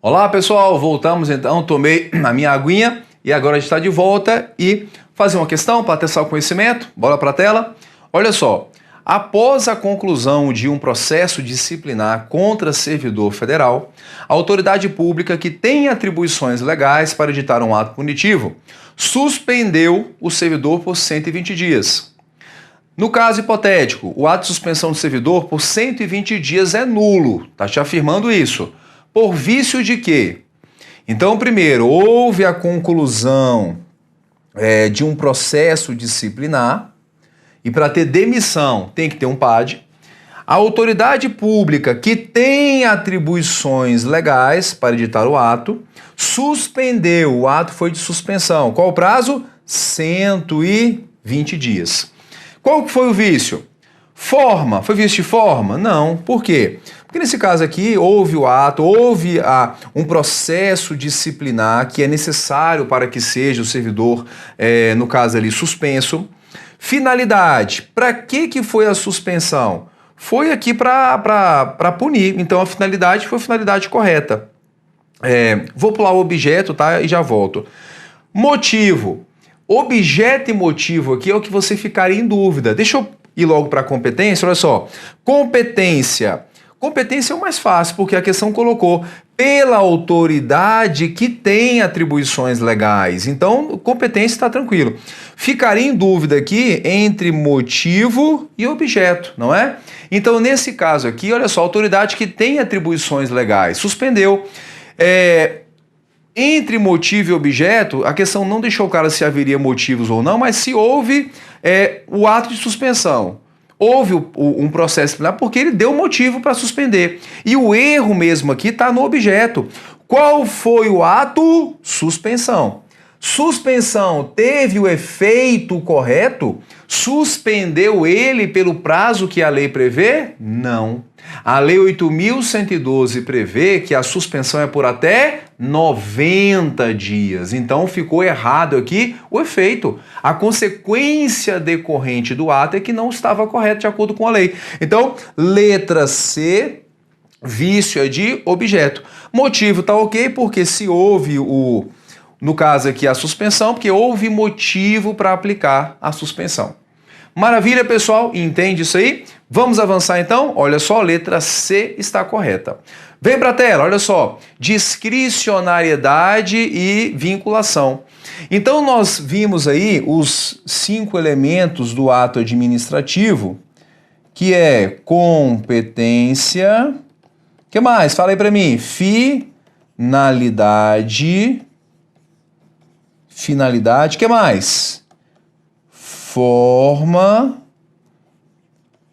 Olá pessoal, voltamos então, tomei a minha aguinha e agora a gente está de volta e fazer uma questão para testar o conhecimento. Bora para a tela. Olha só, após a conclusão de um processo disciplinar contra servidor federal, a autoridade pública que tem atribuições legais para editar um ato punitivo suspendeu o servidor por 120 dias. No caso hipotético, o ato de suspensão do servidor por 120 dias é nulo, está te afirmando isso. Por vício de quê? Então, primeiro, houve a conclusão de um processo disciplinar e para ter demissão tem que ter um PAD. A autoridade pública que tem atribuições legais para editar o ato, suspendeu, o ato foi de suspensão. Qual o prazo? 120 dias. Qual foi o vício? Forma. Foi vício de forma? Não. Por quê? Porque nesse caso aqui houve o ato, houve um processo disciplinar que é necessário para que seja o servidor, no caso ali, suspenso. Finalidade. Para que foi a suspensão? Foi aqui para punir. Então a finalidade foi a finalidade correta. Vou pular o objeto, tá? E já volto. Motivo. Objeto e motivo aqui é o que você ficaria em dúvida. Deixa eu ir logo para a competência. Olha só. Competência. Competência é o mais fácil, porque a questão colocou pela autoridade que tem atribuições legais. Então, competência está tranquilo. Ficaria em dúvida aqui entre motivo e objeto, não é? Então, nesse caso aqui, olha só, autoridade que tem atribuições legais, suspendeu. Entre motivo e objeto, a questão não deixou claro se haveria motivos ou não, mas se houve o ato de suspensão. Houve um processo disciplinar porque ele deu motivo para suspender. E o erro mesmo aqui está no objeto. Qual foi o ato? Suspensão. Suspensão teve o efeito correto? Suspendeu ele pelo prazo que a lei prevê? Não. A Lei 8.112 prevê que a suspensão é por até 90 dias. Então ficou errado aqui o efeito. A consequência decorrente do ato é que não estava correto de acordo com a lei. Então, letra C, vício é de objeto. Motivo está ok, porque se houve no caso aqui a suspensão, porque houve motivo para aplicar a suspensão. Maravilha, pessoal? Entende isso aí? Vamos avançar então? Olha só, a letra C está correta. Vem para a tela, olha só. Discricionariedade e vinculação. Então, nós vimos aí os 5 elementos do ato administrativo, que é competência. O que mais? Fala aí para mim. Finalidade. O que mais? Forma,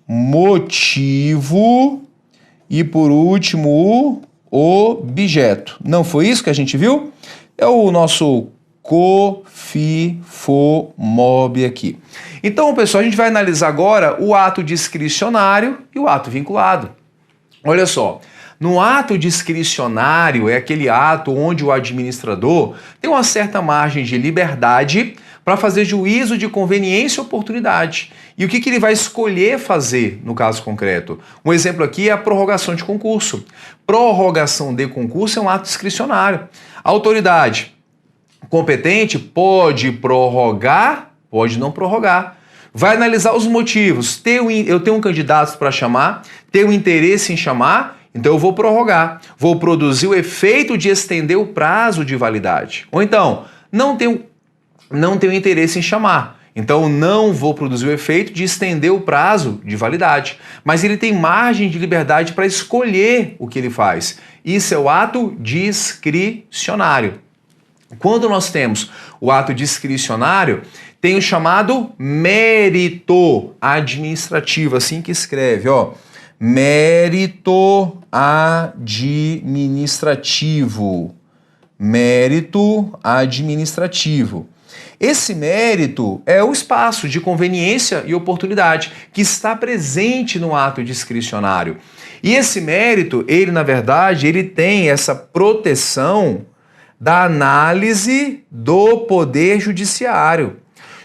motivo e, por último, o objeto. Não foi isso que a gente viu? É o nosso COFIFOMOB aqui. Então, pessoal, a gente vai analisar agora o ato discricionário e o ato vinculado. Olha só. No ato discricionário é aquele ato onde o administrador tem uma certa margem de liberdade para fazer juízo de conveniência e oportunidade. E o que ele vai escolher fazer no caso concreto? Um exemplo aqui é a prorrogação de concurso. Prorrogação de concurso é um ato discricionário. A autoridade competente pode prorrogar, pode não prorrogar. Vai analisar os motivos. Eu tenho um candidato para chamar, tenho interesse em chamar, então eu vou prorrogar. Vou produzir o efeito de estender o prazo de validade. Ou então, não tenho interesse em chamar. Então, não vou produzir o efeito de estender o prazo de validade. Mas ele tem margem de liberdade para escolher o que ele faz. Isso é o ato discricionário. Quando nós temos o ato discricionário, tem o chamado mérito administrativo, assim que escreve, ó. Mérito administrativo. Mérito administrativo. Esse mérito é o espaço de conveniência e oportunidade que está presente no ato discricionário. E esse mérito, na verdade, ele tem essa proteção da análise do Poder Judiciário.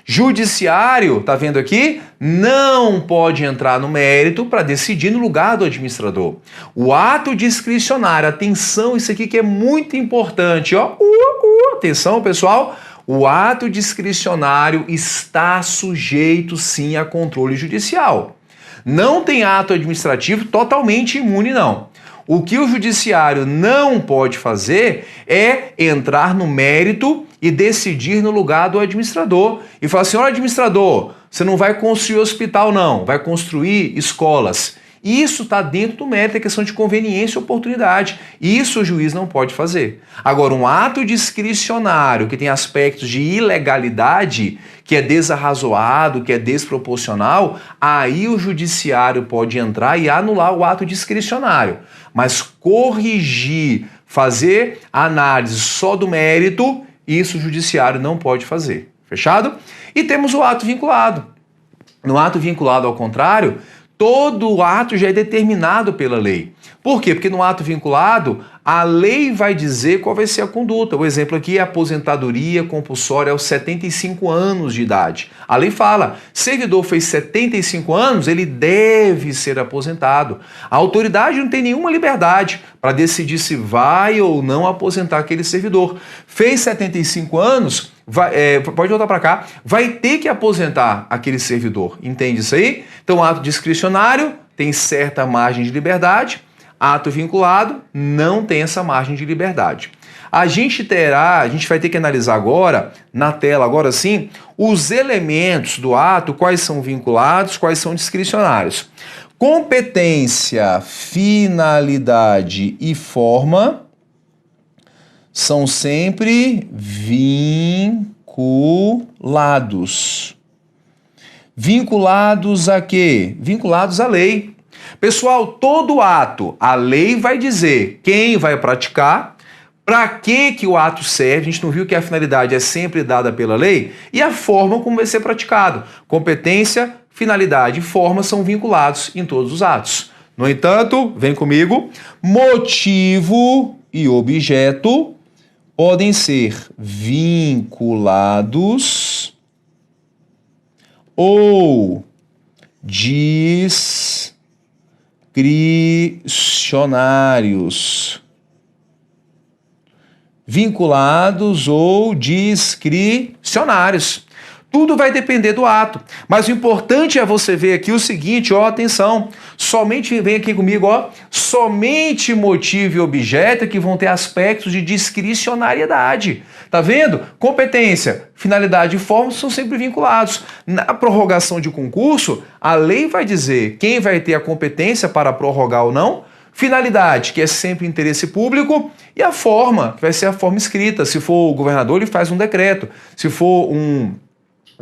Judiciário, tá vendo aqui? Não pode entrar no mérito para decidir no lugar do administrador. O ato discricionário, atenção, isso aqui que é muito importante, ó. Atenção, pessoal. O ato discricionário está sujeito, sim, a controle judicial. Não tem ato administrativo totalmente imune, não. O que o judiciário não pode fazer é entrar no mérito e decidir no lugar do administrador. E falar assim, olha, administrador, você não vai construir hospital, não, vai construir escolas. Isso está dentro do mérito, é questão de conveniência e oportunidade. Isso o juiz não pode fazer. Agora, um ato discricionário que tem aspectos de ilegalidade, que é desarrazoado, que é desproporcional, aí o judiciário pode entrar e anular o ato discricionário. Mas corrigir, fazer análise só do mérito, isso o judiciário não pode fazer. Fechado? E temos o ato vinculado. No ato vinculado, ao contrário, todo o ato já é determinado pela lei. Por quê? Porque no ato vinculado, a lei vai dizer qual vai ser a conduta. O exemplo aqui é aposentadoria compulsória aos 75 anos de idade. A lei fala, servidor fez 75 anos, ele deve ser aposentado. A autoridade não tem nenhuma liberdade para decidir se vai ou não aposentar aquele servidor. Fez 75 anos, pode voltar para cá, vai ter que aposentar aquele servidor. Entende isso aí? Então, ato discricionário tem certa margem de liberdade, ato vinculado não tem essa margem de liberdade. A gente vai ter que analisar agora, na tela, agora sim, os elementos do ato, quais são vinculados, quais são discricionários. Competência, finalidade e forma são sempre vinculados. Vinculados a quê? Vinculados à lei. Pessoal, todo ato, a lei vai dizer quem vai praticar, para que o ato serve, a gente não viu que a finalidade é sempre dada pela lei, e a forma como vai ser praticado. Competência, finalidade e forma são vinculados em todos os atos. No entanto, vem comigo, motivo e objeto podem ser vinculados ou discricionários. Vinculados ou discricionários. Tudo vai depender do ato. Mas o importante é você ver aqui o seguinte, ó, atenção. Somente, vem aqui comigo, ó. Somente motivo e objeto que vão ter aspectos de discricionariedade. Tá vendo? Competência, finalidade e forma são sempre vinculados. Na prorrogação de concurso, a lei vai dizer quem vai ter a competência para prorrogar ou não, finalidade, que é sempre interesse público, e a forma, que vai ser a forma escrita. Se for o governador, ele faz um decreto. Se for um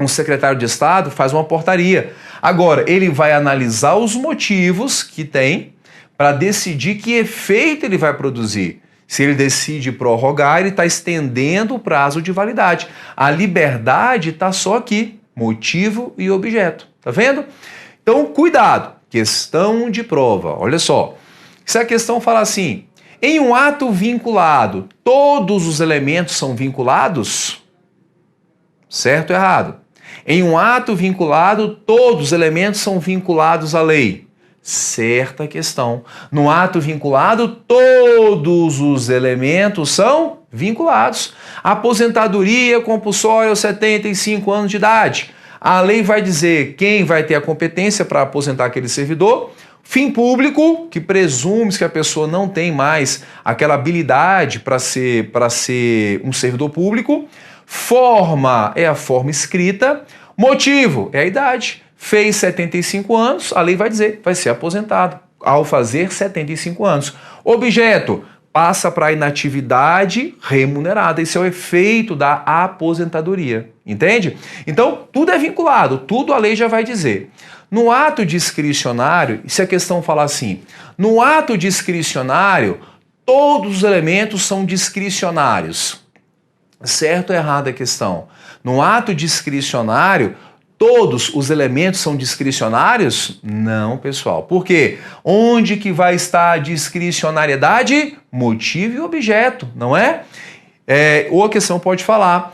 secretário de Estado, faz uma portaria. Agora, ele vai analisar os motivos que tem para decidir que efeito ele vai produzir. Se ele decide prorrogar, ele está estendendo o prazo de validade. A liberdade está só aqui, motivo e objeto. Tá vendo? Então, cuidado. Questão de prova. Olha só. Se a questão fala assim, em um ato vinculado, todos os elementos são vinculados? Certo ou errado? Em um ato vinculado, todos os elementos são vinculados à lei. Certa questão. No ato vinculado, todos os elementos são vinculados. Aposentadoria compulsória aos 75 anos de idade. A lei vai dizer quem vai ter a competência para aposentar aquele servidor. Fim público, que presume que a pessoa não tem mais aquela habilidade para ser um servidor público. Forma é a forma escrita. Motivo é a idade. Fez 75 anos, a lei vai dizer, vai ser aposentado ao fazer 75 anos. Objeto, passa para a inatividade remunerada. Esse é o efeito da aposentadoria. Entende? Então, tudo é vinculado, tudo a lei já vai dizer. No ato discricionário, se a questão falar assim, no ato discricionário, todos os elementos são discricionários. Certo ou errada a questão? No ato discricionário, todos os elementos são discricionários? Não, pessoal. Por quê? Onde que vai estar a discricionariedade? Motivo e objeto, não é? Ou a questão pode falar,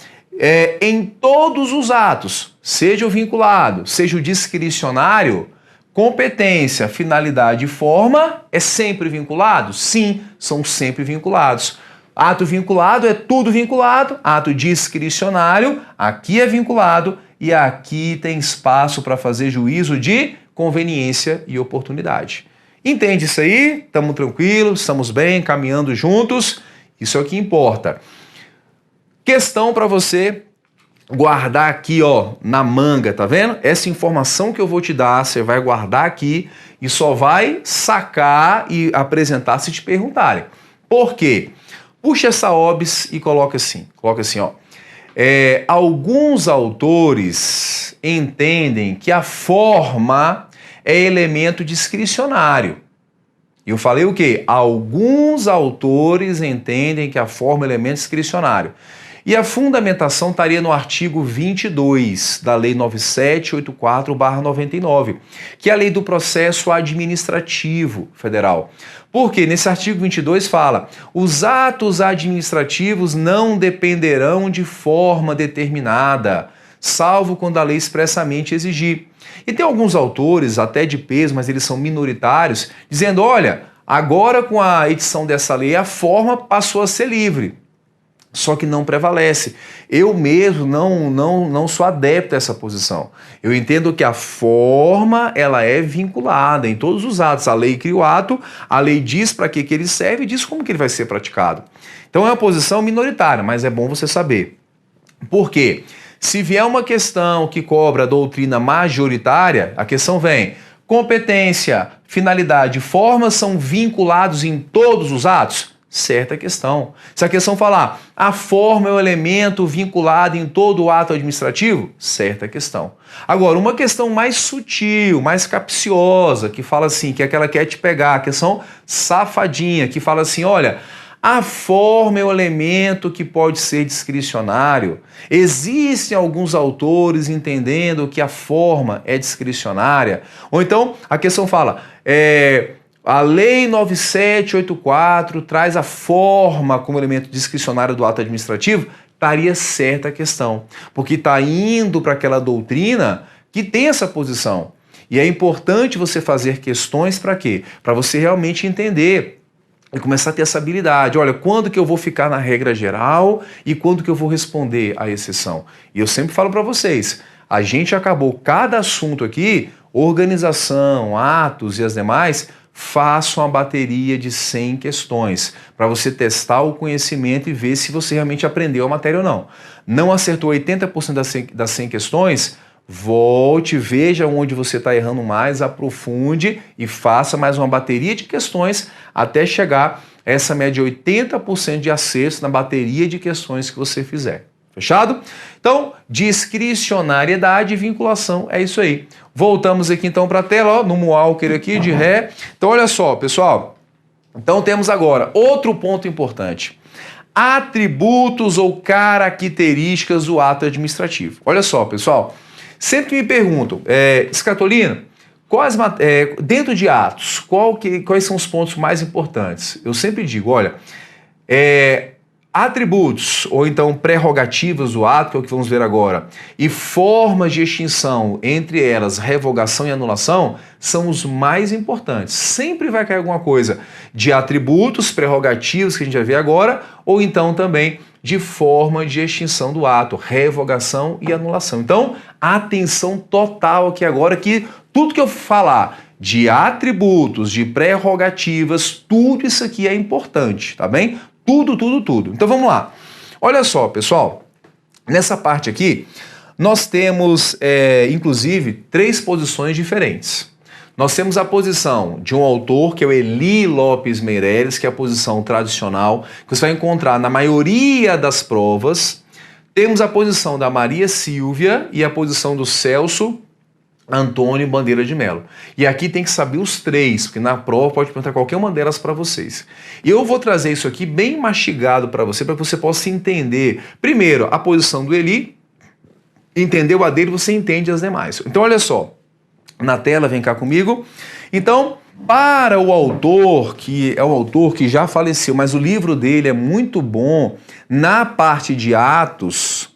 em todos os atos, seja o vinculado, seja o discricionário, competência, finalidade e forma é sempre vinculado? Sim, são sempre vinculados. Ato vinculado é tudo vinculado, ato discricionário, aqui é vinculado e aqui tem espaço para fazer juízo de conveniência e oportunidade. Entende isso aí? Estamos tranquilos, estamos bem, caminhando juntos, isso é o que importa. Questão para você guardar aqui, ó, na manga, tá vendo? Essa informação que eu vou te dar, você vai guardar aqui e só vai sacar e apresentar se te perguntarem. Por quê? Puxa essa OBS e coloca assim, ó. Alguns autores entendem que a forma é elemento discricionário. E eu falei o quê? Alguns autores entendem que a forma é elemento discricionário. E a fundamentação estaria no artigo 22 da Lei 9784/99, que é a Lei do Processo Administrativo Federal. Porque nesse artigo 22 fala: os atos administrativos não dependerão de forma determinada, salvo quando a lei expressamente exigir. E tem alguns autores, até de peso, mas eles são minoritários, dizendo: olha, agora com a edição dessa lei, a forma passou a ser livre. Só que não prevalece. Eu mesmo não sou adepto a essa posição. Eu entendo que a forma ela é vinculada em todos os atos. A lei cria o ato, a lei diz para que ele serve e diz como que ele vai ser praticado. Então é uma posição minoritária, mas é bom você saber. Por quê? Se vier uma questão que cobra a doutrina majoritária, a questão vem: competência, finalidade e forma são vinculados em todos os atos? Certa questão. Se a questão falar a forma é o elemento vinculado em todo o ato administrativo, certa questão. Agora, uma questão mais sutil, mais capciosa, que fala assim, que é aquela que quer te pegar, a questão safadinha, que fala assim, olha, a forma é o elemento que pode ser discricionário. Existem alguns autores entendendo que a forma é discricionária. Ou então, a questão fala, a Lei 9784 traz a forma como elemento discricionário do ato administrativo, estaria certa a questão, porque está indo para aquela doutrina que tem essa posição. E é importante você fazer questões para quê? Para você realmente entender e começar a ter essa habilidade. Olha, quando que eu vou ficar na regra geral e quando que eu vou responder à exceção? E eu sempre falo para vocês, a gente acabou cada assunto aqui, organização, atos e as demais, faça uma bateria de 100 questões para você testar o conhecimento e ver se você realmente aprendeu a matéria ou não. Não acertou 80% das 100 questões? Volte, veja onde você está errando mais, aprofunde e faça mais uma bateria de questões até chegar a essa média de 80% de acertos na bateria de questões que você fizer. Fechado? Então, discricionariedade e vinculação, é isso aí. Voltamos aqui então para a tela, ó, no Walker aqui de ré. Então, olha só, pessoal. Então, temos agora outro ponto importante. Atributos ou características do ato administrativo. Olha só, pessoal. Sempre me perguntam, Scatolino, dentro de atos, quais são os pontos mais importantes? Eu sempre digo, olha, atributos, ou então prerrogativas do ato, que é o que vamos ver agora, e formas de extinção, entre elas revogação e anulação, são os mais importantes. Sempre vai cair alguma coisa de atributos, prerrogativas, que a gente vai ver agora, ou então também de forma de extinção do ato, revogação e anulação. Então, atenção total aqui agora, que tudo que eu falar de atributos, de prerrogativas, tudo isso aqui é importante, tá bem? Tudo. Então vamos lá. Olha só, pessoal, nessa parte aqui, nós temos, inclusive, 3 posições diferentes. Nós temos a posição de um autor, que é o Eli Lopes Meireles, que é a posição tradicional, que você vai encontrar na maioria das provas. Temos a posição da Maria Silvia e a posição do Celso Antônio Bandeira de Melo. E aqui tem que saber os 3, porque na prova pode perguntar qualquer uma delas para vocês. E eu vou trazer isso aqui bem mastigado para que você possa entender, primeiro, a posição do Eli, entendeu a dele, você entende as demais. Então, olha só, na tela, vem cá comigo. Então, para o autor, que é um autor que já faleceu, mas o livro dele é muito bom na parte de Atos,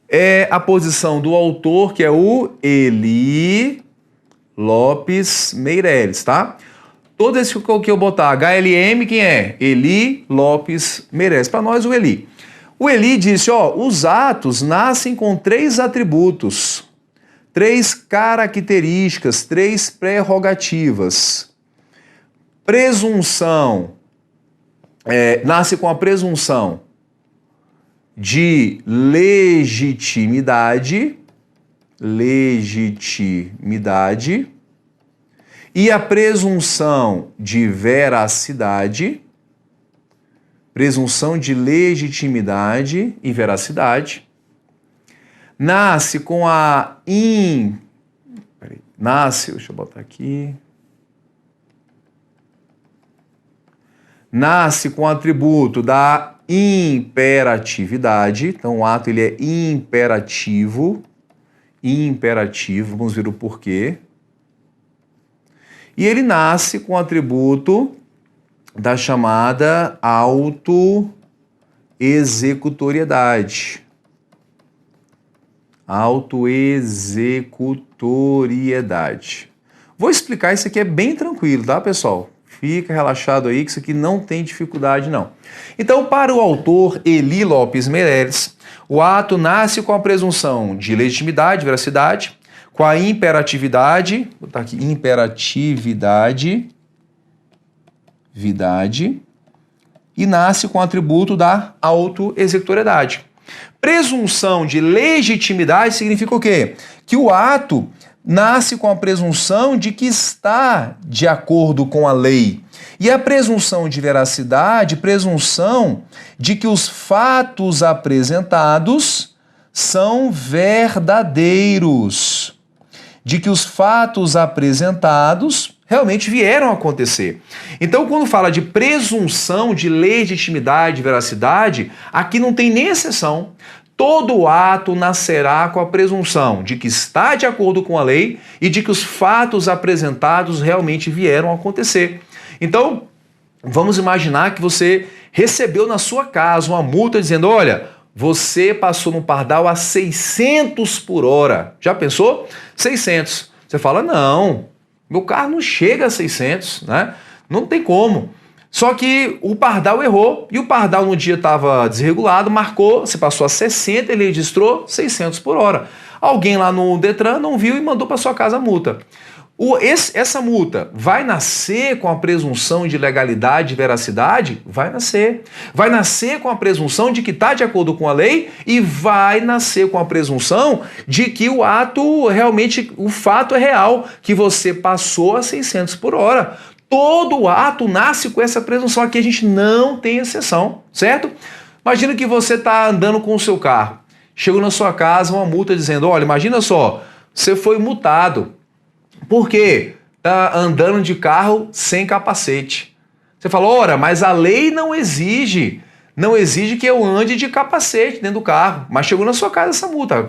é a posição do autor, que é o Eli Lopes Meireles, tá? Todo esse que eu botar HLM, quem é? Eli Lopes Meireles. Para nós, o Eli. O Eli disse, os atos nascem com 3 atributos, 3 características, 3 prerrogativas. Presunção, nasce com a presunção de legitimidade, e a presunção de veracidade, presunção de legitimidade e veracidade. Nasce com a deixa eu botar aqui. Nasce com o atributo da imperatividade. Então o ato ele é imperativo, vamos ver o porquê. E ele nasce com o atributo da chamada autoexecutoriedade. Autoexecutoriedade. Vou explicar isso aqui, é bem tranquilo, tá, pessoal? Fica relaxado aí que isso aqui não tem dificuldade, não. Então, para o autor Eli Lopes Meireles, o ato nasce com a presunção de legitimidade, veracidade, com a imperatividade, vou botar aqui, imperatividade, e nasce com o atributo da autoexecutoriedade. Presunção de legitimidade significa o quê? Que o ato nasce com a presunção de que está de acordo com a lei. E a presunção de veracidade, presunção de que os fatos apresentados são verdadeiros. De que os fatos apresentados realmente vieram a acontecer. Então, quando fala de presunção de legitimidade e veracidade, aqui não tem nem exceção. Todo ato nascerá com a presunção de que está de acordo com a lei e de que os fatos apresentados realmente vieram a acontecer. Então, vamos imaginar que você recebeu na sua casa uma multa dizendo, olha, você passou no pardal a 600 por hora. Já pensou? 600. Você fala, não, meu carro não chega a 600, né? Não tem como. Só que o pardal errou e o pardal no dia estava desregulado, marcou, você passou a 60, ele registrou 600 por hora. Alguém lá no Detran não viu e mandou para sua casa a multa. Essa multa vai nascer com a presunção de legalidade e veracidade? Vai nascer. Vai nascer com a presunção de que está de acordo com a lei e vai nascer com a presunção de que o ato realmente, o fato é real, que você passou a 600 por hora. Todo ato nasce com essa presunção. Aqui a gente não tem exceção, certo? Imagina que você está andando com o seu carro. Chegou na sua casa uma multa dizendo, olha, imagina só, você foi multado. Por quê? Está andando de carro sem capacete. Você fala, ora, mas a lei não exige que eu ande de capacete dentro do carro. Mas chegou na sua casa essa multa.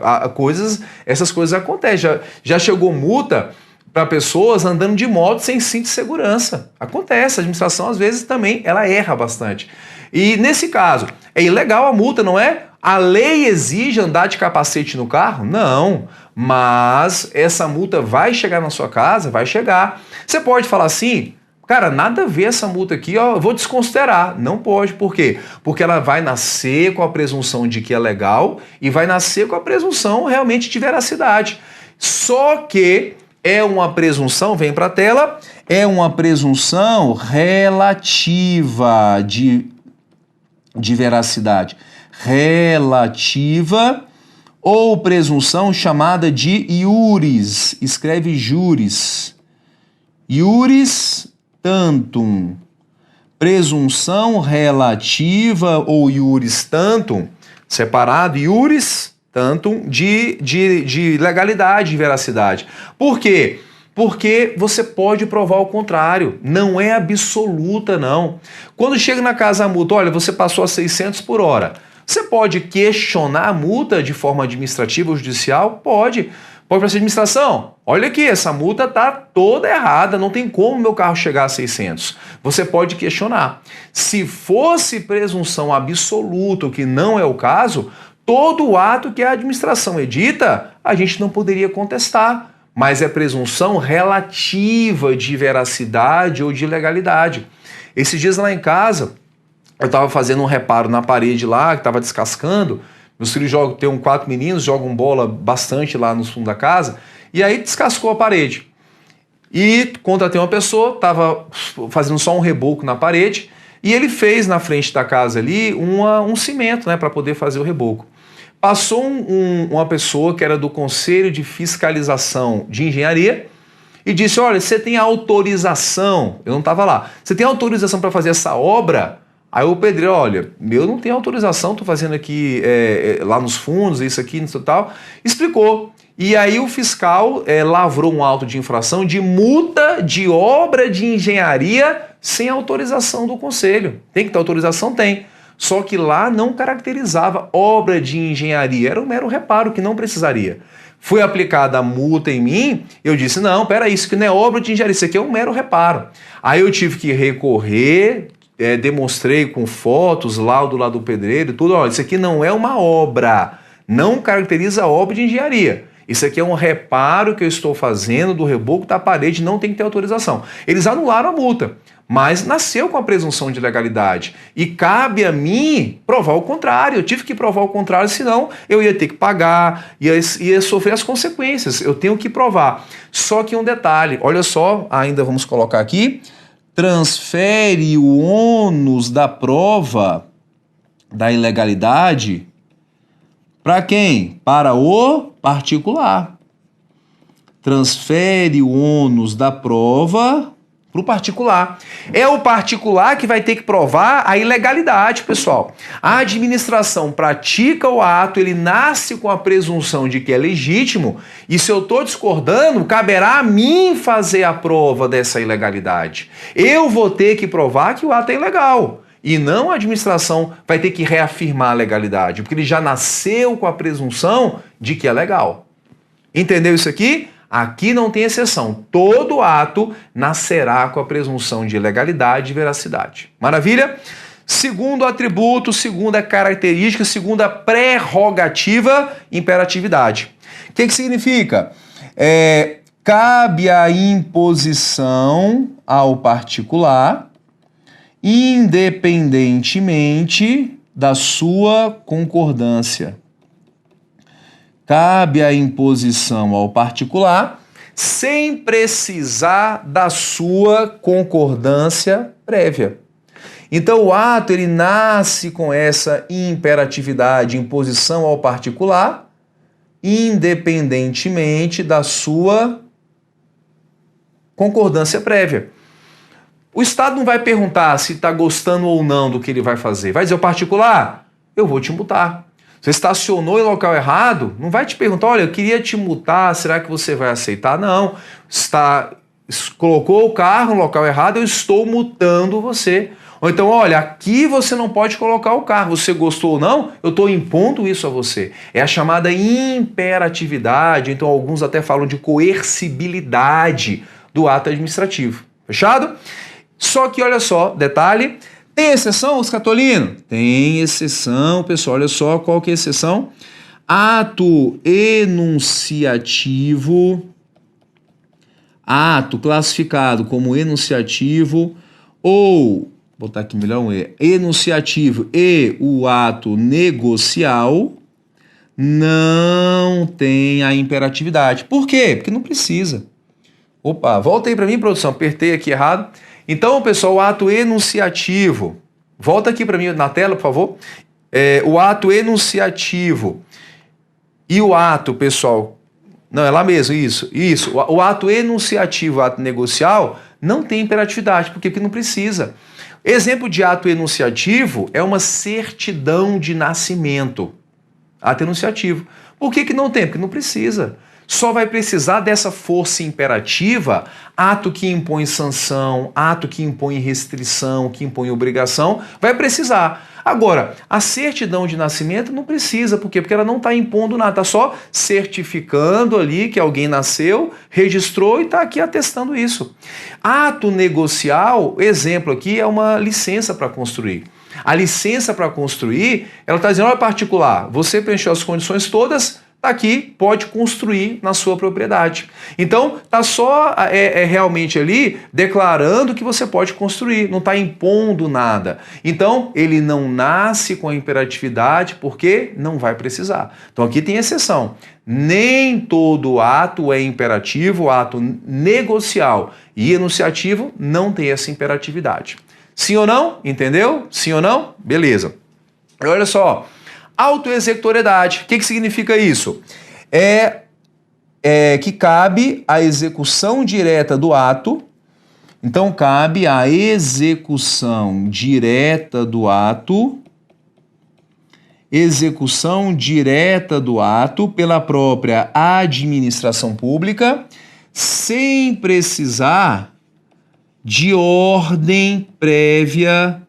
Essas coisas acontecem. Já chegou multa para pessoas andando de moto sem cinto de segurança. Acontece, a administração às vezes também ela erra bastante. E nesse caso, é ilegal a multa, não é? A lei exige andar de capacete no carro? Não, mas essa multa vai chegar na sua casa? Vai chegar. Você pode falar assim, cara, nada a ver essa multa aqui, eu vou desconsiderar. Não pode, por quê? Porque ela vai nascer com a presunção de que é legal e vai nascer com a presunção realmente de veracidade. Só que é uma presunção, vem para a tela, é uma presunção relativa de veracidade. Relativa ou presunção chamada de iuris. Escreve juris. Iuris tantum. Presunção relativa ou iuris tantum, separado, iuris tantum, de legalidade e veracidade. Por quê? Porque você pode provar o contrário, não é absoluta não. Quando chega na casa a multa, olha, você passou a 600 por hora, você pode questionar a multa de forma administrativa ou judicial? Pode. Pode para a administração, olha aqui, essa multa está toda errada, não tem como meu carro chegar a 600. Você pode questionar. Se fosse presunção absoluta, o que não é o caso, todo ato que a administração edita, a gente não poderia contestar, mas é presunção relativa de veracidade ou de legalidade. Esses dias lá em casa, eu estava fazendo um reparo na parede lá, que estava descascando. Meus filhos tem 4 meninos, jogam bola bastante lá no fundo da casa, e aí descascou a parede. E contratei uma pessoa, estava fazendo só um reboco na parede, e ele fez na frente da casa ali um cimento, né, para poder fazer o reboco. Passou uma pessoa que era do Conselho de Fiscalização de Engenharia e disse, olha, você tem autorização, eu não estava lá, você tem autorização para fazer essa obra? Aí o pedreiro, olha, eu não tenho autorização, estou fazendo aqui lá nos fundos, isso aqui, isso tal, explicou. E aí o fiscal lavrou um auto de infração de multa de obra de engenharia sem autorização do conselho. Tem que ter autorização? Tem. Só que lá não caracterizava obra de engenharia, era um mero reparo que não precisaria. Foi aplicada a multa em mim, eu disse, não, peraí, isso aqui não é obra de engenharia, isso aqui é um mero reparo. Aí eu tive que recorrer, demonstrei com fotos, laudo lá do pedreiro, tudo, olha, isso aqui não é uma obra, não caracteriza a obra de engenharia. Isso aqui é um reparo que eu estou fazendo do reboco da parede, não tem que ter autorização. Eles anularam a multa, mas nasceu com a presunção de legalidade. E cabe a mim provar o contrário. Eu tive que provar o contrário, senão eu ia ter que pagar, ia sofrer as consequências. Eu tenho que provar. Só que um detalhe, olha só, ainda vamos colocar aqui, transfere o ônus da prova da ilegalidade para quem? Para o particular. Transfere o ônus da prova para o particular. É o particular que vai ter que provar a ilegalidade, pessoal. A administração pratica o ato, ele nasce com a presunção de que é legítimo, e se eu estou discordando, caberá a mim fazer a prova dessa ilegalidade. Eu vou ter que provar que o ato é ilegal. E não a administração vai ter que reafirmar a legalidade, porque ele já nasceu com a presunção de que é legal. Entendeu isso aqui? Aqui não tem exceção. Todo ato nascerá com a presunção de legalidade e veracidade. Maravilha? Segundo atributo, segunda característica, segunda prerrogativa, imperatividade. O que significa? Cabe a imposição ao particular, independentemente da sua concordância. Cabe a imposição ao particular sem precisar da sua concordância prévia. Então o ato ele nasce com essa imperatividade, imposição ao particular, independentemente da sua concordância prévia. O Estado não vai perguntar se está gostando ou não do que ele vai fazer. Vai dizer, o particular, eu vou te multar. Você estacionou em local errado, não vai te perguntar, olha, eu queria te multar, será que você vai aceitar? Não, colocou o carro no local errado, eu estou multando você. Ou então, olha, aqui você não pode colocar o carro, você gostou ou não, eu estou impondo isso a você. É a chamada imperatividade, então alguns até falam de coercibilidade do ato administrativo. Fechado? Só que, olha só, detalhe, tem exceção, os catolinos? Tem exceção, pessoal, olha só qual que é a exceção. Ato enunciativo, ato classificado como enunciativo ou, vou botar aqui melhor enunciativo e o ato negocial não tem a imperatividade. Por quê? Porque não precisa. Opa, volta aí para mim, produção, apertei aqui errado. Então, pessoal, o ato enunciativo, volta aqui para mim na tela, por favor. O ato enunciativo e o ato, pessoal, não, é lá mesmo, isso. O ato enunciativo, o ato negocial, não tem imperatividade, porque não precisa. Exemplo de ato enunciativo é uma certidão de nascimento. Ato enunciativo. Por que não tem? Porque não precisa. Só vai precisar dessa força imperativa, ato que impõe sanção, ato que impõe restrição, que impõe obrigação, vai precisar. Agora, a certidão de nascimento não precisa, por quê? Porque ela não está impondo nada, está só certificando ali que alguém nasceu, registrou e está aqui atestando isso. Ato negocial, exemplo aqui, é uma licença para construir. A licença para construir, ela está dizendo, olha, particular, você preencheu as condições todas, está aqui, pode construir na sua propriedade. Então, está só realmente ali declarando que você pode construir, não está impondo nada. Então, ele não nasce com a imperatividade porque não vai precisar. Então, aqui tem exceção. Nem todo ato é imperativo, o ato negocial e enunciativo não tem essa imperatividade. Sim ou não? Entendeu? Sim ou não? Beleza. E olha só. Autoexecutoriedade. O que significa isso? É que cabe a execução direta do ato. Então, cabe a execução direta do ato. Execução direta do ato pela própria administração pública, sem precisar de ordem prévia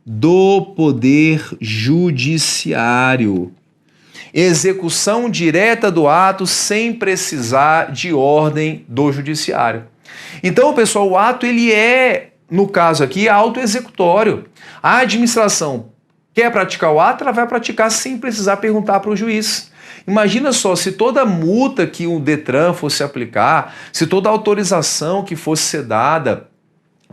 do Poder Judiciário. Execução direta do ato sem precisar de ordem do Judiciário. Então, pessoal, o ato ele é, no caso aqui, autoexecutório. A administração quer praticar o ato, ela vai praticar sem precisar perguntar para o juiz. Imagina só, se toda multa que o Detran fosse aplicar, se toda autorização que fosse ser dada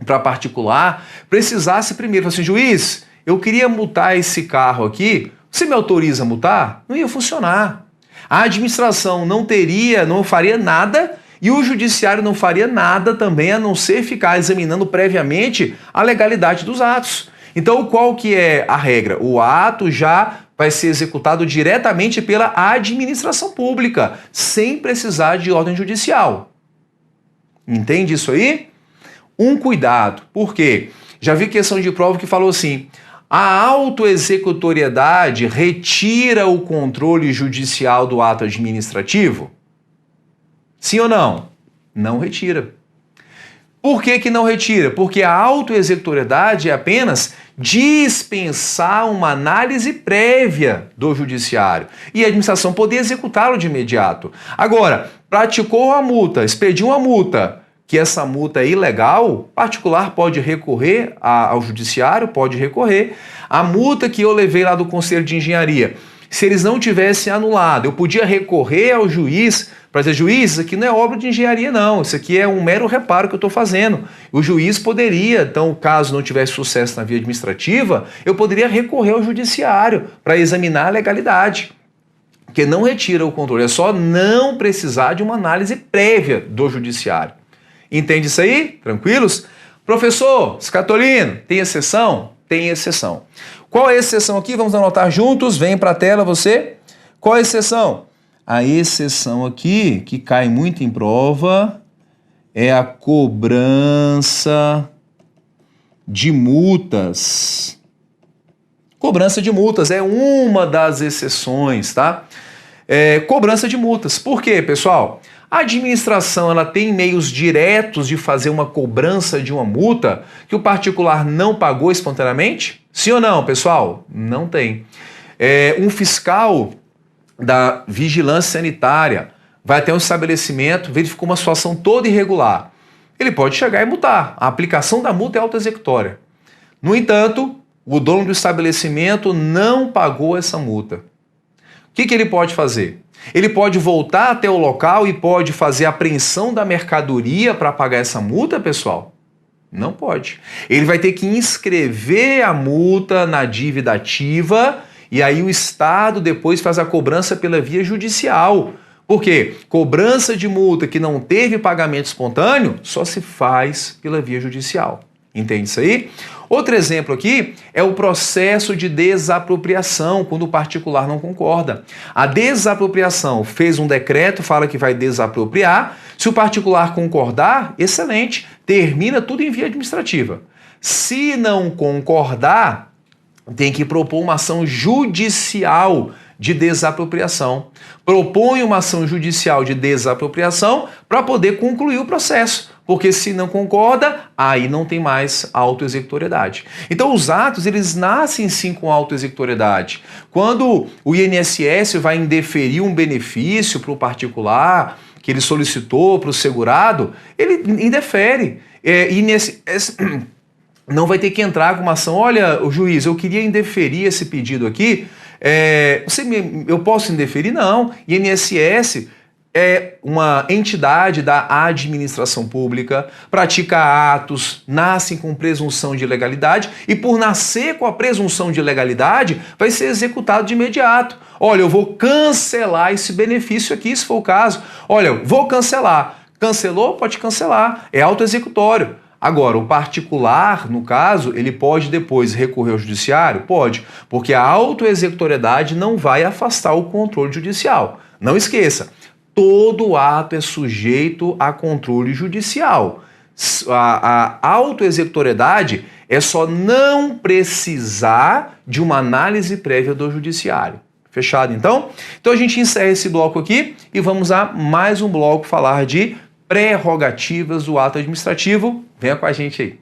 para particular, precisasse primeiro, assim, juiz, eu queria multar esse carro aqui, você me autoriza a multar? Não ia funcionar. A administração não faria nada e o judiciário não faria nada também, a não ser ficar examinando previamente a legalidade dos atos. Então, qual que é a regra? O ato já vai ser executado diretamente pela administração pública, sem precisar de ordem judicial. Entende isso aí? Um cuidado, por quê? Já vi questão de prova que falou assim, a autoexecutoriedade retira o controle judicial do ato administrativo? Sim ou não? Não retira. Por que não retira? Porque a autoexecutoriedade é apenas dispensar uma análise prévia do judiciário e a administração poder executá-lo de imediato. Agora, praticou a multa, expediu uma multa, que essa multa é ilegal, particular pode recorrer ao judiciário, pode recorrer. A multa que eu levei lá do Conselho de Engenharia, se eles não tivessem anulado, eu podia recorrer ao juiz para dizer, juiz, isso aqui não é obra de engenharia não, isso aqui é um mero reparo que eu estou fazendo. O juiz poderia, então, caso não tivesse sucesso na via administrativa, eu poderia recorrer ao judiciário para examinar a legalidade. Porque não retira o controle, é só não precisar de uma análise prévia do judiciário. Entende isso aí? Tranquilos? Professor Scatolino, tem exceção? Tem exceção. Qual é a exceção aqui? Vamos anotar juntos. Vem para a tela você. Qual é a exceção? A exceção aqui, que cai muito em prova, é a cobrança de multas. Cobrança de multas é uma das exceções, tá? Cobrança de multas. Por quê, pessoal? A administração ela tem meios diretos de fazer uma cobrança de uma multa que o particular não pagou espontaneamente? Sim ou não, pessoal? Não tem. Um fiscal da vigilância sanitária vai até um estabelecimento, verificou uma situação toda irregular. Ele pode chegar e multar. A aplicação da multa é autoexecutória. No entanto, o dono do estabelecimento não pagou essa multa. O que ele pode fazer? Ele pode voltar até o local e pode fazer a apreensão da mercadoria para pagar essa multa, pessoal? Não pode. Ele vai ter que inscrever a multa na dívida ativa e aí o Estado depois faz a cobrança pela via judicial. Por quê? Cobrança de multa que não teve pagamento espontâneo só se faz pela via judicial. Entende isso aí? Outro exemplo aqui é o processo de desapropriação, quando o particular não concorda. A desapropriação fez um decreto, fala que vai desapropriar. Se o particular concordar, excelente, termina tudo em via administrativa. Se não concordar, tem que propor uma ação judicial de desapropriação. Propõe uma ação judicial de desapropriação para poder concluir o processo. Porque se não concorda, aí não tem mais autoexecutoriedade. Então os atos, eles nascem sim com autoexecutoriedade. Quando o INSS vai indeferir um benefício para o particular, que ele solicitou para o segurado, ele indefere. não vai ter que entrar com uma ação. Olha, o juiz, eu queria indeferir esse pedido aqui. Eu posso indeferir? Não. INSS é uma entidade da administração pública, pratica atos, nascem com presunção de legalidade e por nascer com a presunção de legalidade vai ser executado de imediato. Olha, eu vou cancelar esse benefício aqui, se for o caso. Olha, vou cancelar. Cancelou? Pode cancelar. É autoexecutório. Agora, o particular, no caso, ele pode depois recorrer ao judiciário? Pode, porque a autoexecutoriedade não vai afastar o controle judicial. Não esqueça, todo ato é sujeito a controle judicial. A autoexecutoriedade é só não precisar de uma análise prévia do judiciário. Fechado, então? Então a gente encerra esse bloco aqui e vamos a mais um bloco falar de prerrogativas do ato administrativo. Venha com a gente aí.